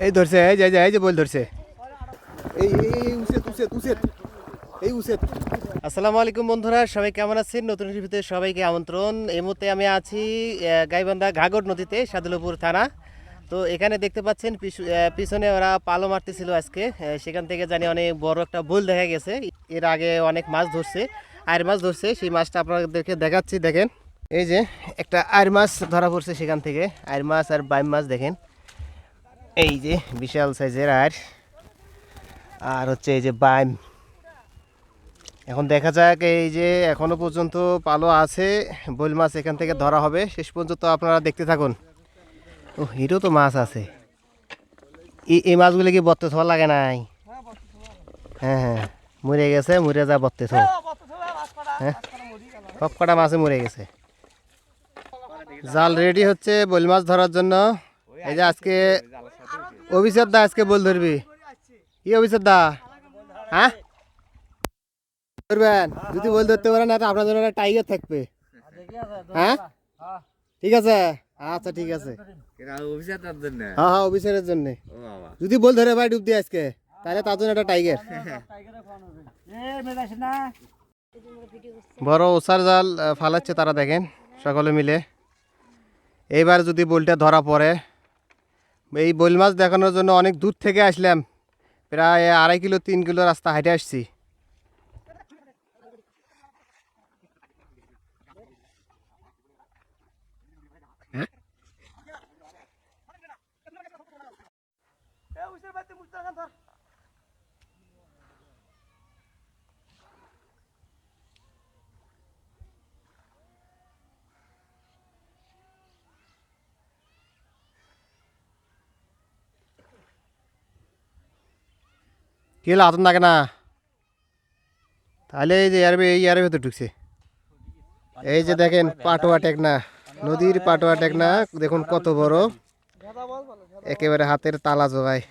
এই ধরছে, এই যে বল ধরছে। এই এই উসেত উসেত উসেত এই উসেত। আসসালামু আলাইকুম বন্ধুরা, সবাই কেমন আছেন? নতুন টিভিতে সবাইকে আমন্ত্রণ। এই মুহূর্তে আমি আছি গাইবান্ধা ঘাগর নদীতে, সাদুলপুর থানা। তো এখানে দেখতে পাচ্ছেন পিছনে ওরা পালো মারতেছিল আজকে। সেখান থেকে জানি অনেক বড় একটা বোল দেখা গেছে। এর আগে অনেক মাছ ধরছে, আয়ের মাছ ধরছে। সেই মাছটা আপনাদেরকে দেখাচ্ছি, দেখেন। এই যে একটা আয়ের মাছ ধরা পড়ছে সেখান থেকে, আয়ের মাছ আর বাইম মাছ দেখেন। এই যে বিশাল সাইজের আয়ের, আর হচ্ছে এই যে বাইম। এখন দেখা যাক, এই যে এখনো পর্যন্ত পালো আছে, বোল মাছ এখান থেকে ধরা হবে। শেষ পর্যন্ত আপনারা দেখতে থাকুন। ও হিরো তো মাছ আছে। এই মাছগুলো কি বত্তে থোয়া লাগে নাই? হ্যাঁ হ্যাঁ, মরে গেছে, মরে যা বত্তে থো। হ্যাঁ, সব কটা মাছে মরে গেছে। জাল রেডি হচ্ছে বোল মাছ ধরার জন্য। এই যে আজকে অভিষেক দা আজকে বোল ধরবি। কি অভিষেক দা? হ্যাঁ ধরবেন? যদি বোল ধরতে পারেন না, আপনার জন্য একটা টাইগার থাকবে। হ্যাঁ ঠিক আছে, আচ্ছা ঠিক আছে। হ্যাঁ হ্যাঁ, অফিসারের জন্য। যদি বল ধরে ভাই ডুব দিয়ে আজকে, তাহলে তার জন্য একটা টাইগার। বড় ওসার জাল ফালাচ্ছে তারা, দেখেন সকলে মিলে। এইবার যদি বোলটা ধরা পড়ে, এই বোল মাছ দেখানোর জন্য অনেক দূর থেকে আসলাম, প্রায় 2.5 কিলো 3 কিলো রাস্তা হাইটে আসছি। কি হলো, আতন লাগে না? তাহলে এই যে এই ইয়ারের ভেতর ঢুকছে। এই যে দেখেন পাটোয়া টেকনা, নদীর পাটোয়া টেকনা, দেখুন কত বড়, একেবারে হাতের তালা জোগায়।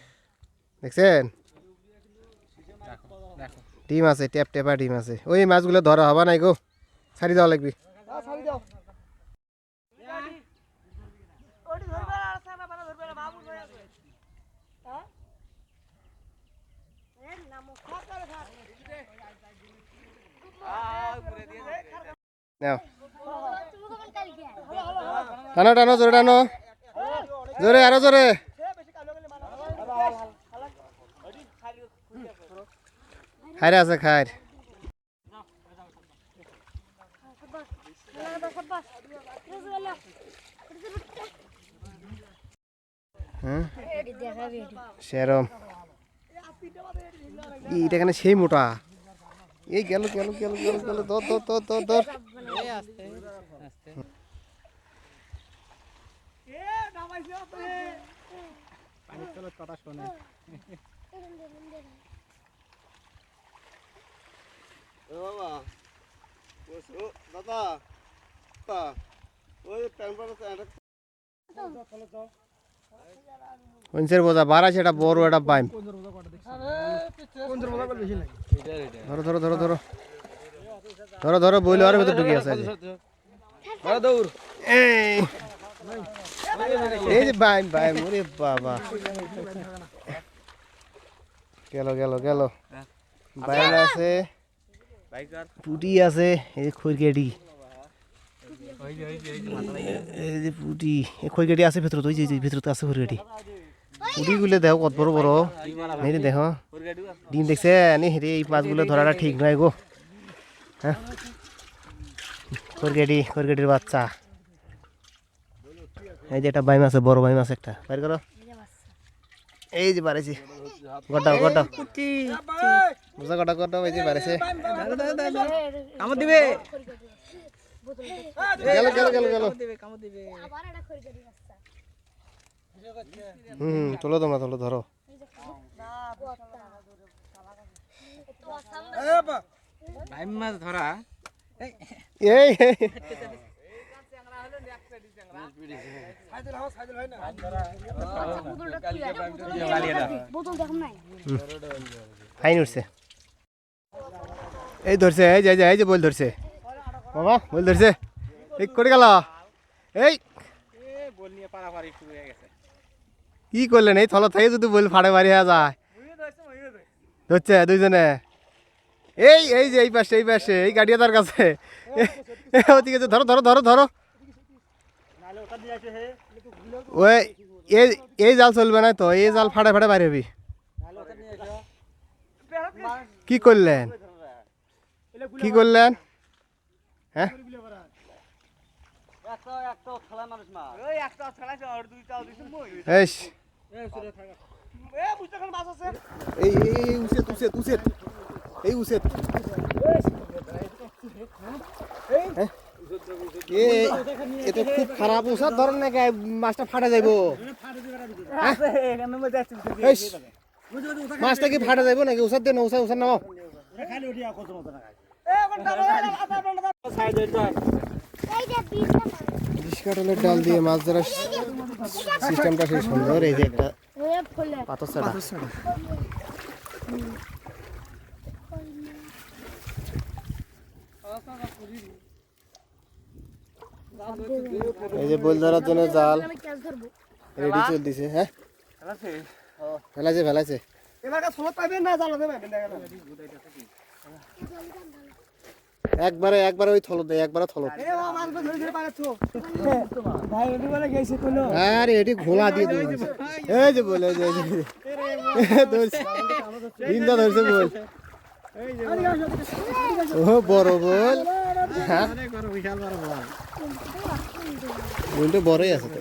দেখছেন ডিম আছে, ট্যাপ টেপা ডিম আছে। ওই মাছগুলো ধরা হবা নাই গো, ছাড়ি দেওয়া লাগবে। টানো টানো, জোরে টানো, জোরে, আরো জোরে। খাইরে আছে, খাইর। সেরম এটা এখানে সেই মোটা। এই গেল গেল গেল গেল গেল, ধর ধর ধর ধর ধর। কঞ্চের বোঝা বাড়া, সেটা বড় একটা বাইম। ধরো ধরো ধরো ধরো ধরো ধরো, বইলে আর ভেতর ঢুকে আছে। এই যে বাইম বাইম, ওরে বাবা, গেল গেল গেল। বাইম আছে, পুটি আছে, এই খৈরকেটি, এই যে পুটি, এই খৈরকেটি আছে ভেতর, ওই যে ভেতর আছে খৈরকেটি। পুটিগুলো দেখো কত বড় বড়, এই দেখো ডিম দেখছে নি। হেরে এই মাছগুলো ধরাটা ঠিক নয় গো। হ্যাঁ, খৈরকেটি, খৈরকেটির বাচ্চা। এই যে একটা বাইম আছে, বড় বাইম আছে একটা, বাইর করো। এই যে বাড়াইছে, গটাও গটাও, বুঝা গটা গটাও, এই যে বাড়াইছে। কামড় দিবে, গেল গেল গেল গেল। তোলো তোমরা, তোলো, ধরো। মাছ ধরা এই ফাইন উঠছে। এই ধরছে, এই যে এই যে বল ধরছে মামা, বল ধরছে। এই করে গেল, এই বল নিয়ে পারাপারি শুরু হয়ে গেছে। কি করলেন এই থলো থেকে যদি বল ফাড়ে বাড়ি হয়ে যায় ধরছে দুইজনে এই এই যে এই পাশে এই গাড়িয়া তার কাছে ওদিকে ধরো ধরো ধরো ধরো ওই এই এই জাল চলবে না তো এই জাল ফাড়ে ফাড়ে বাইরে হবি কি করলেন কি করলেন হ্যাঁ এই এই উসেত এটা খুব খারাপ উসাদ ধরেন না মাছটা ফাটে যাইব মাছটা কি ফাটে যাইব নাকি উসাদ দেন উসাদ উসাদ নাও কাটলের ডাল দিয়ে মাছ ধরার সিস্টেমটা সেই সুন্দর এই যে একটা পাথর ছাড়া এই যে বল ধরার জন্য জাল রেডি চলতেছে হ্যাঁ ফেলাইছে ফেলাইছে একবারে একবারে ওই থলো দেয় একবারে থলো আরে এটি ঘোলা দিয়ে দিয়েছে এই যে বলে বিন্দা ধরছে বল ও বড় বল বলটা বড়ই আছে তো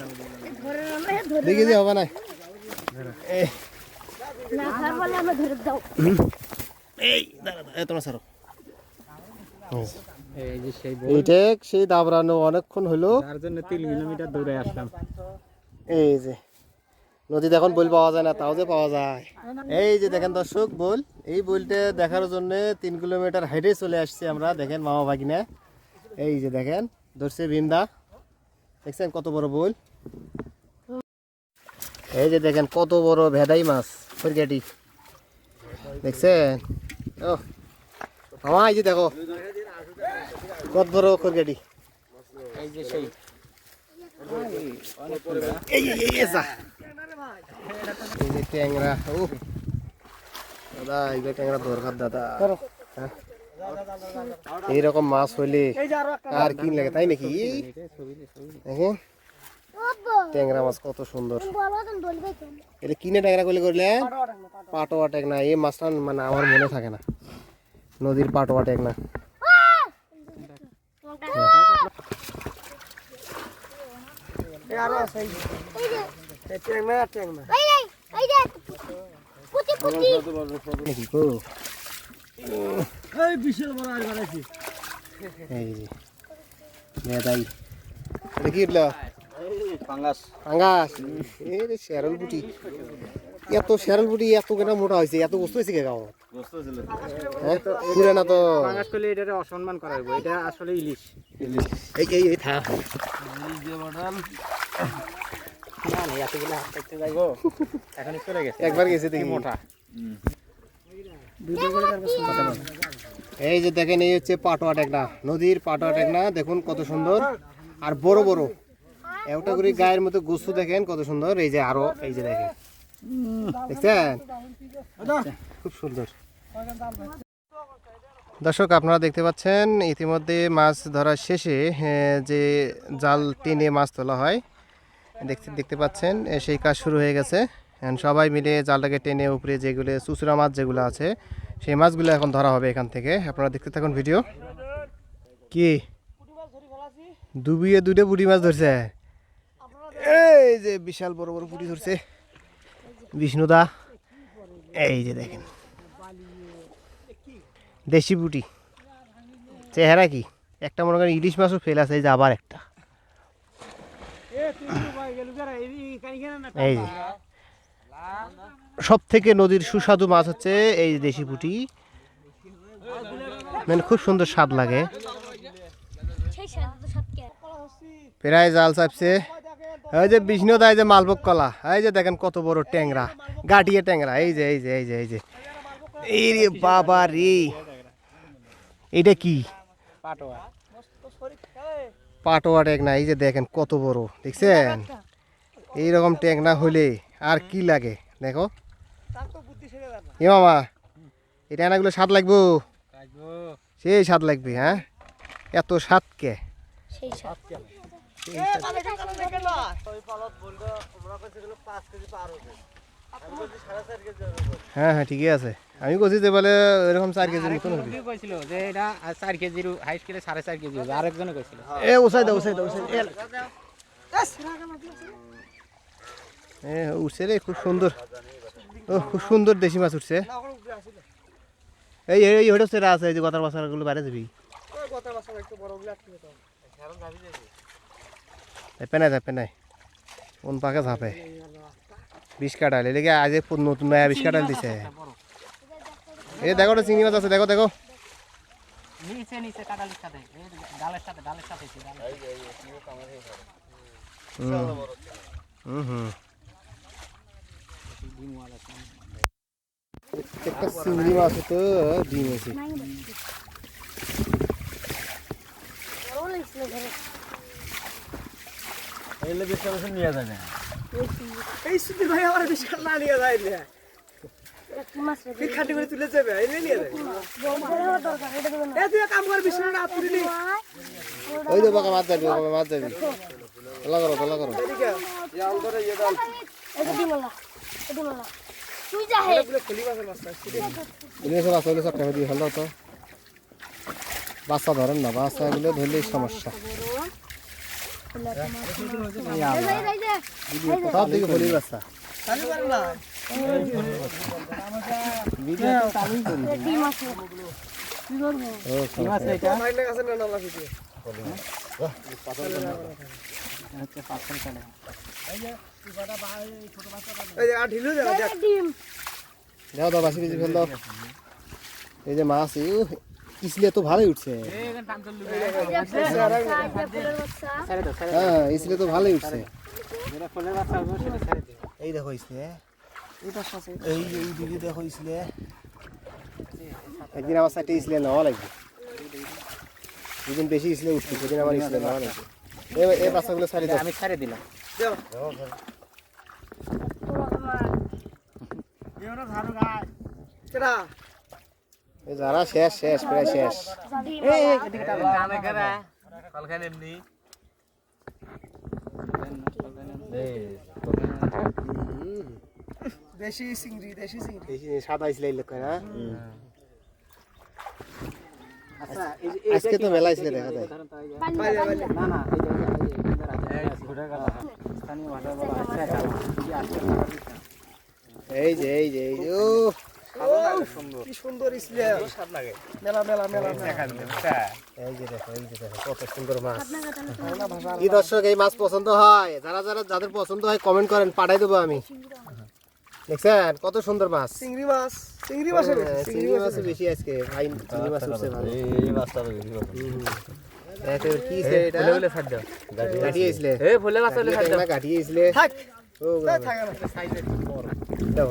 দেখি যে হবে না এই তোমার সারো এইটা সেই দাবরানো অনেকক্ষণ হলো তার জন্য 3 কিলোমিটার দূরে আসলাম এই যে নদীতে এখন বল পাওয়া যায় না তাও যে পাওয়া যায় এই যে দেখেন দর্শক বল এই বলটা দেখার জন্য 3 কিলোমিটার হেঁটে চলে আসছি আমরা দেখেন মামা ভাগিনা এই যে দেখেন ধরছে বিন্দা দেখছেন কত বড় বল এই যে দেখেন কত বড় ভেদাই মাছ ফরগেটি দেখছেন ও মামা এই যে দেখো কত বড় খরগেটি এই যে সেই এই যে ট্যাংরা ও দাদা এই যে ট্যাংরা দরকার দাদা এইরকম মাছ হইলে আর কি লাগে তাই নাকি দেখেন ট্যাংরা মাছ কত সুন্দর এটা কিনে ট্যাংরা করলে করলে পাটোয়া ট্যাংরা এই মাছটা মানে আমার মনে থাকে না নদীর পাটোয়া ট্যাংরা এত শেরাল বুটি এত কেনা মোটা হয়েছে এত বস্তু হয়েছে গাও পুরে না তো অসম্মান করা হইব এটা আসলে ইলিশ ইলিশ এই এই এই থা না না এতগুলো হাত করতে যাইবো এখন চলে গেছে একবার গেছে দেখি মোটা এই যে দেখেন এই হচ্ছে পাটোয়া টেকনা নদীর পাটোয়া টেকনা দেখুন কত সুন্দর আর বড় বড় একটা করে গায়ের মতো গোসু দেখেন কত সুন্দর এই যে আরো এই যে দেখেন দেখছেন খুব সুন্দর দর্শক আপনারা দেখতে পাচ্ছেন ইতিমধ্যে মাছ ধরা শেষে যে জাল টেনে মাছ তোলা হয় দেখতে পাচ্ছেন সেই কাজ শুরু হয়ে গেছে সবাই মিলে জালটাকে টেনে উপরে যেগুলো চুচড়া মাছ যেগুলো আছে সেই মাছগুলো এখন ধরা হবে এখান থেকে আপনারা দেখতে থাকুন ভিডিও কি ডুবিয়ে দুটো পুঁটি মাছ ধরছে এই যে বিশাল বড় বড় পুঁটি ধরছে বিষ্ণুদা এই যে দেখেন দেশি পুঁটি চেহারা কি একটা মনে করেন ইলিশ মাছও ফেল আছে এই যে আবার একটা এই যে সব থেকে নদীর সুস্বাদু মাছ হচ্ছে এই দেশি পুঁটি মানে খুব সুন্দর স্বাদ লাগে প্রায় জাল চাপছে এই যে বিষ্ণুদা এই যে মালভোগ কলা এই যে দেখেন কত বড় ট্যাংরা গাটিয়ে ট্যাংরা এই যে এই যে এই যে এই যে এই রে বাবা রে এটা কি পাটোয়া ট্যাংরা এই যে দেখেন কত বড় দেখছেন এইরকম ট্যাংরা হলে আর কি লাগে দেখো এ মামা এটা এনাগুলো স্বাদ লাগবো সেই স্বাদ লাগবে হ্যাঁ এত স্বাদ কে হ্যাঁ হ্যাঁ ঠিকই আছে আমি বলছি যে বলে এরকম 4 কেজির মতন হবে কইছিল যে এটা 4 কেজির হাইট করে 4.5 কেজি হবে আরেকজনে কইছিল এ ওসাই দাও এ উঠছে রে খুব সুন্দর ও খুব সুন্দর দেশি মাছ উঠছে এই এই হইটা সেরা আছে এই যে গতার বাসাগুলো বাইরে যাবি পেনাই কোন পাকে ঝাপে 20 কাটাল এদিকে আজ নতুন নয়া 20 কাটাল দিছে এই দেখো চিংড়ি মাছ আছে দেখো দেখো নিচে নিচে কাটালির সাথে এই ডালের সাথে একটা চিংড়ি মাছ তো ডিম আছে এই সুধীর ভাই আমার বিস্কুট না নিয়ে যায় না কি খাটি করে তুলে যাবে এই নিয়ে যায় এই তুই কাম কর বিস্কুট না তুলি নি ওই তো বাবা মাছ যাবি তোলা করো এদিকে ইয়াল করে ইয়ে দাও এটা দিমলা তুই যা হে বলে খলি মাছের মাছ এগুলো সব আসলে সব টাকা দিয়ে ফেললো তো বাচ্চা ধরেন না বাচ্চাগুলো ধরলেই সমস্যা সব দিকে বলির বাচ্চা চালু কর না মাইনে কাছে না না লাগি এই যে ঢিলু যা দেখ যাও দাও বাসি বেশি ফেল দাও এই যে মাছ ইসলে তো ভালোই উঠছে হ্যাঁ ইসলে তো ভালোই উঠছে এই দেখো ইসলে এই দিদি দেখো ইসলে একদিন আমার সাথে ইসলে নেওয়া লাগবে যেদিন বেশি ইসলে উঠছে সেদিন আমার ইসলে নেওয়া লাগবে এই বাচ্চাগুলো ছাড়ি দাও আমি ছেড়ে দিলাম কেডা এই যারা শেষ প্রায় শেষ দেশি চিংড়ি সাদা ইসলে লোক না আজকে তো মেলা ইসলে দেখা যায় বাইরে বাইরে না না স্থানীয় ভাষা বলা এই যে ও কি সুন্দর ইসলে মেলা এই যে দেখো কত সুন্দর মাছ কি দর্শক এই মাছ পছন্দ হয় যাদের পছন্দ হয় কমেন্ট করেন পাঠাই দেবো আমি দেখছেন কত সুন্দর মাছ চিংড়ি মাছের চিংড়ি মাছ বেশি আজকে ভাই চিংড়ি মাছ উঠছে ভালো এই মাছটা বেশি পছন্দ কি ছে এটা গাটিয়েছিলে ফুলে মাছ হলে গাটিয়েছিলে থাক ও থাকে না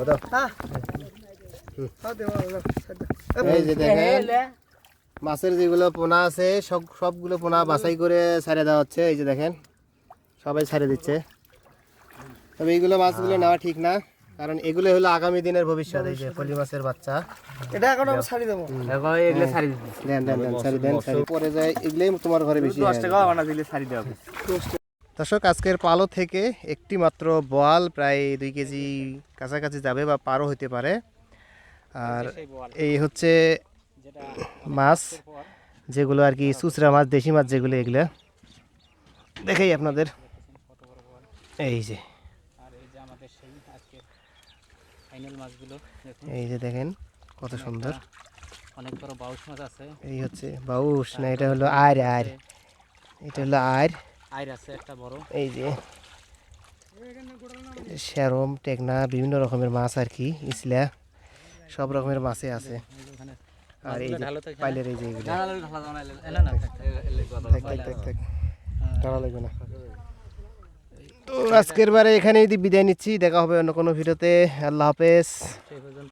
দাও হ্যাঁ হ্যাঁ দেও এই যে দেখেন মাছের যেগুলো পোনা আছে সবগুলো পোনা বাছাই করে ছেড়ে দেওয়া হচ্ছে এই যে দেখেন সবাই ছেড়ে দিচ্ছে তবে এইগুলো মাছগুলো নেওয়া ঠিক না কারণ এগুলো হলো আগামী দিনের ভবিষ্যৎ এই যে ফলি মাছের বাচ্চা এটা এখন আমি ছাড়ি দেবো এগুলো ছাড়ি দিবি দেন পরে যায় এগুলোই তোমার ঘরে বেশি 10 টাকা বানা দিলে ছাড়ি দেওয়া দর্শক আজকের পালো থেকে একটি মাত্র বোয়াল প্রায় 2 কেজি কাছাকাছি যাবে বা পারও হতে পারে আর এই হচ্ছে মাছ যেগুলো আর কি চুচরা মাছ দেশি মাছ যেগুলো এগুলো দেখাই আপনাদের এই যে এই যে দেখেন কত সুন্দর অনেক বড় বাউশ মাছ আছে এই হচ্ছে বাউশ না এটা হলো আর এটা হলো আইর আছে একটা বড় এই যে শ্যারম টেকনা বিভিন্ন রকমের মাছ আর কি ইসলা সব রকমের মাছে আছে আর এই যে পাইলের এই যে এগুলো থাক টানা লাগবে না তো আজকের বারে এখানেই বিদায় নিচ্ছি দেখা হবে অন্য কোনো ভিডিওতে আল্লাহ হাফেজ